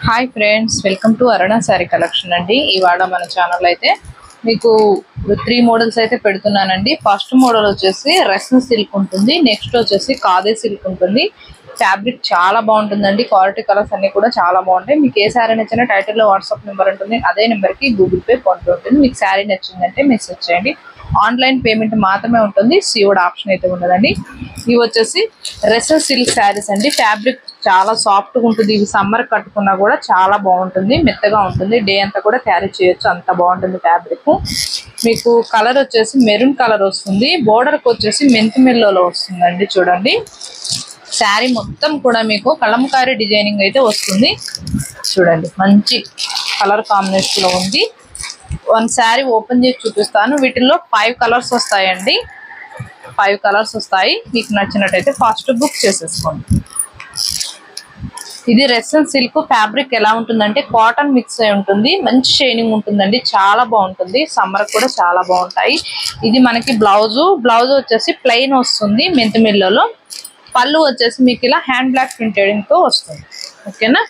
Hi friends, welcome to Aruna sorry collection అండి. ఇవాళ మన ఛానల్ అయితే మీకు 3 మోడల్స్ అయితే పెడుతున్నానండి. ఫస్ట్ మోడల్ వచ్చేసి రెస్న్ సిల్క్ ఉంటుంది, నెక్స్ట్ వచ్చేసి ఖాదీ సిల్క్ ఉంటుంది. ఫ్యాబ్రిక్ చాలా బాగుంటుందండి, క్వాలిటీ కలర్స్ అన్ని కూడా చాలా బాగుంటాయి. మీకు ఏ శారీ నచ్చినా టైటిల్లో వాట్సాప్ నెంబర్ ఉంటుంది, అదే నెంబర్కి గూగుల్ పే ఫోన్పే ఉంటుంది. మీకు శారీ నచ్చిందంటే మెసేజ్ చేయండి. ఆన్లైన్ పేమెంట్ మాత్రమే ఉంటుంది, సీఓడి ఆప్షన్ అయితే ఉండదండి. ఇవి వచ్చేసి రెస్న్ సిల్క్ శారీస్ అండి. ఫ్యాబ్రిక్ చాలా సాఫ్ట్గా ఉంటుంది. ఇవి సమ్మర్ కట్టుకున్నా కూడా చాలా బాగుంటుంది, మెత్తగా ఉంటుంది. డే అంతా కూడా క్యారీ చేయొచ్చు, అంత బాగుంటుంది ఫ్యాబ్రిక్. మీకు కలర్ వచ్చేసి మెరూన్ కలర్ వస్తుంది, బోర్డర్కి వచ్చేసి మెంతి మెల్లోలో వస్తుందండి. చూడండి, శారీ మొత్తం కూడా మీకు కలంకారీ డిజైనింగ్ అయితే వస్తుంది. చూడండి, మంచి కలర్ కాంబినేషన్ లో ఉంది. వన్ శారీ ఓపెన్ చేసి చూపిస్తాను. వీటిల్లో 5 కలర్స్ వస్తాయండి. 5 కలర్స్ వస్తాయి. మీకు నచ్చినట్టయితే ఫాస్ట్ బుక్ చేసేసుకోండి. ఇది రెస్న్ సిల్క్. ఫ్యాబ్రిక్ ఎలా ఉంటుందంటే కాటన్ మిక్స్ అయి ఉంటుంది, మంచి షైనింగ్ ఉంటుందండి, చాలా బాగుంటుంది. సమ్మర్ కూడా చాలా బాగుంటాయి. ఇది మనకి బ్లౌజ్ వచ్చేసి ప్లెయిన్ వస్తుంది మెంతి మిల్లలో. పళ్ళు వచ్చేసి మీకు ఇలా హ్యాండ్ బ్లాక్ ప్రింటెడ్ తో వస్తుంది. ఓకేనా,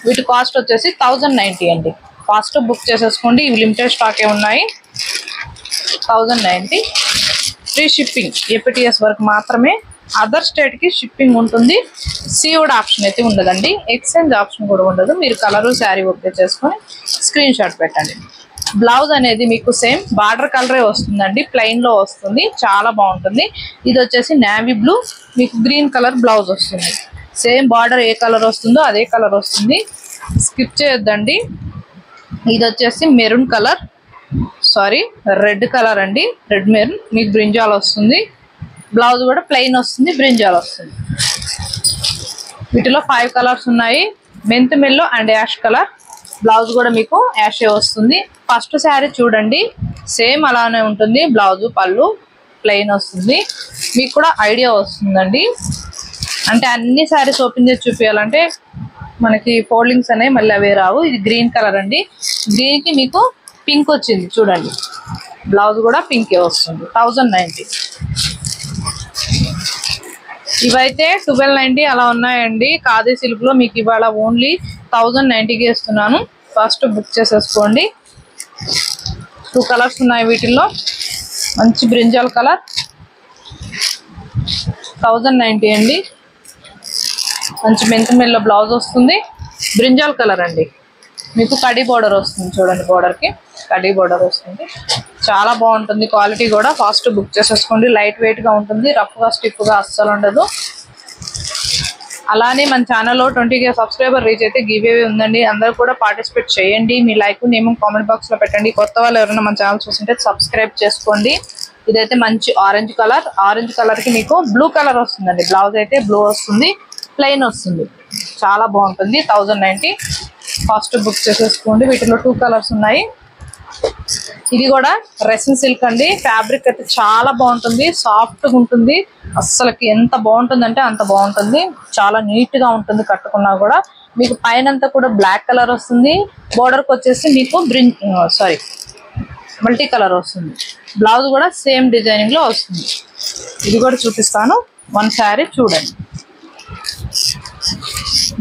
వీటి కాస్ట్ వచ్చేసి 1090 అండి. ఫాస్ట్ బుక్ చేసేసుకోండి. ఇవి లిమిటెడ్ స్టాకే ఉన్నాయి. 1090 ఫ్రీ షిప్పింగ్, ఏపీటీఎస్ వరకు మాత్రమే. అదర్ స్టేట్ కి షిప్పింగ్ ఉంటుంది. సీఓడి ఆప్షన్ అయితే ఉండదండి, ఎక్స్చేంజ్ ఆప్షన్ కూడా ఉండదు. మీరు కలరు శారీ ఓకే చేసుకొని స్క్రీన్ షాట్ పెట్టండి. బ్లౌజ్ అనేది మీకు సేమ్ బార్డర్ కలరే వస్తుందండి, ప్లెయిన్ లో వస్తుంది, చాలా బాగుంటుంది. ఇది వచ్చేసి నేవీ బ్లూ, మీకు గ్రీన్ కలర్ బ్లౌజ్ వస్తుంది. సేమ్ బార్డర్ ఏ కలర్ వస్తుందో అదే కలర్ వస్తుంది, స్కిప్ చేయొద్దండి. ఇది వచ్చేసి maroon colour, sorry red colour అండి, రెడ్ మెరూన్. మీకు బ్రింజాల్ వస్తుంది. బ్లౌజ్ కూడా ప్లెయిన్ వస్తుంది, బ్రింజాల్ వస్తుంది. వీటిలో 5 కలర్స్ ఉన్నాయి. మెంతి మెల్లో అండ్ యాష్ కలర్. బ్లౌజ్ కూడా మీకు యాషే వస్తుంది. ఫస్ట్ శారీ చూడండి, సేమ్ అలానే ఉంటుంది. బ్లౌజ్ పళ్ళు ప్లెయిన్ వస్తుంది. మీకు కూడా ఐడియా వస్తుందండి. అంటే అన్ని శారీస్ ఓపెన్ చేసి చూపించాలంటే మనకి ఫోల్డింగ్స్ అనేవి మళ్ళీ అవే రావు. ఇది గ్రీన్ కలర్ అండి. గ్రీన్కి మీకు పింక్ వచ్చింది చూడండి. బ్లౌజ్ కూడా పింకే వస్తుంది. 1090. ఇవైతే 1290 అలా ఉన్నాయండి. ఖాదీ సిల్క్ లో మీకు ఇవాళ ఓన్లీ 1090కి ఇస్తున్నాను. ఫస్ట్ బుక్ చేసేసుకోండి. 2 కలర్స్ ఉన్నాయి వీటిల్లో. మంచి బ్రింజాల్ కలర్, 1090 అండి. మంచి మెంతి మెల్లో బ్లౌజ్ వస్తుంది, బ్రింజాల్ కలర్ అండి. మీకు కడీ బోర్డర్ వస్తుంది. చూడండి, బోర్డర్కి కడీ బోర్డర్ వస్తుంది, చాలా బాగుంటుంది. క్వాలిటీ కూడా ఫాస్ట్ బుక్ చేసేసుకోండి. లైట్ వెయిట్గా ఉంటుంది, రఫ్గా స్టిఫ్గా అస్సలు ఉండదు. అలానే మన ఛానల్లో 20K సబ్స్క్రైబర్ రీచ్ అయితే గివేవే ఉందండి. అందరూ కూడా పార్టిసిపేట్ చేయండి. మీ లైక్ నేమ్ కామెంట్ బాక్స్లో పెట్టండి. కొత్త వాళ్ళు ఎవరైనా మన ఛానల్ చూస్తుంటే సబ్స్క్రైబ్ చేసుకోండి. ఇదైతే మంచి ఆరెంజ్ కలర్. ఆరెంజ్ కలర్కి మీకు బ్లూ కలర్ వస్తుందండి. బ్లౌజ్ అయితే బ్లూ వస్తుంది, ప్లెయిన్ వస్తుంది, చాలా బాగుంటుంది. 1090 ఫాస్ట్ బుక్ చేసేసుకోండి. వీటిలో 2 కలర్స్ ఉన్నాయి. ఇది కూడా రెస్న్ సిల్క్ అండి. ఫ్యాబ్రిక్ అయితే చాలా బాగుంటుంది, సాఫ్ట్గా ఉంటుంది. అస్సలకి ఎంత బాగుంటుందంటే అంత బాగుంటుంది. చాలా నీట్గా ఉంటుంది కట్టుకున్నా కూడా. మీకు పైనంతా కూడా బ్లాక్ కలర్ వస్తుంది. బోర్డర్కి వచ్చేసి మీకు మల్టీ కలర్ వస్తుంది. బ్లౌజ్ కూడా సేమ్ డిజైనింగ్ లో వస్తుంది. ఇది కూడా చూపిస్తాను. వన్ శారీ చూడండి.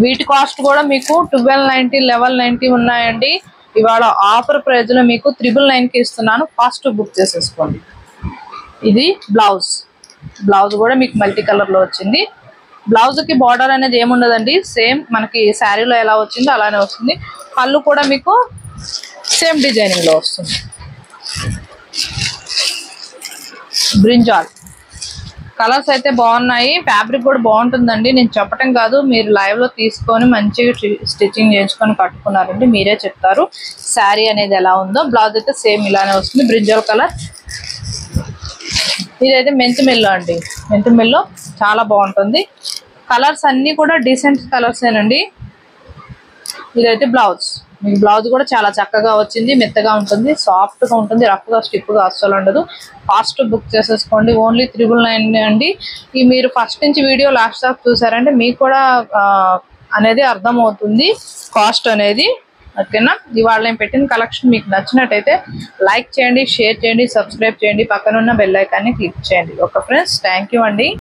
వీటి కాస్ట్ కూడా మీకు 1290, 1190 ఉన్నాయండి. ఇవాళ ఆఫర్ ప్రైజ్ లో మీకు 999కి ఇస్తున్నాను. ఫాస్ట్ బుక్ చేసేసుకోండి. ఇది బ్లౌజ్ కూడా మీకు మల్టీ కలర్ లో వచ్చింది. బ్లౌజ్ కి బార్డర్ అనేది ఏముండదండి, సేమ్ మనకి శారీలో ఎలా వచ్చిందో అలానే వస్తుంది. పళ్ళు కూడా మీకు సేమ్ డిజైనింగ్ లో వస్తుంది. బ్రింజాల్ కలర్స్ అయితే బాగున్నాయి. ఫ్యాబ్రిక్ కూడా బాగుంటుందండి. నేను చెప్పటం కాదు, మీరు లైవ్ లో తీసుకొని మంచిగా స్టిచ్చింగ్ చేయించుకొని కట్టుకున్నారండి, మీరే చెప్తారు శారీ అనేది ఎలా ఉందో. బ్లౌజ్ అయితే సేమ్ ఇలానే వస్తుంది, బ్రింజాల్ కలర్. ఇదైతే మెంతి మెల్లో అండి. మెంతి మెల్లో చాలా బాగుంటుంది. కలర్స్ అన్ని కూడా డీసెంట్ కలర్స్ ఏనండి. ఇదైతే బ్లౌజ్. మీకు బ్లౌజ్ కూడా చాలా చక్కగా వచ్చింది, మెత్తగా ఉంటుంది, సాఫ్ట్గా ఉంటుంది, రఫ్గా స్టిఫ్గా అస్సలు ఉండదు. ఫాస్ట్ బుక్ చేసేసుకోండి. ఓన్లీ 999 అండి. ఈ మీరు ఫస్ట్ నుంచి వీడియో లాస్ట్ దాకా చూసారంటే మీకు కూడా అనేది అర్థమవుతుంది కాస్ట్ అనేది. ఓకేనా, ఇవాళ నేను పెట్టిన కలెక్షన్ మీకు నచ్చినట్టయితే లైక్ చేయండి, షేర్ చేయండి, సబ్స్క్రైబ్ చేయండి, పక్కనున్న బెల్ ఐకాన్ని క్లిక్ చేయండి. ఓకే ఫ్రెండ్స్, థ్యాంక్ యూ అండి.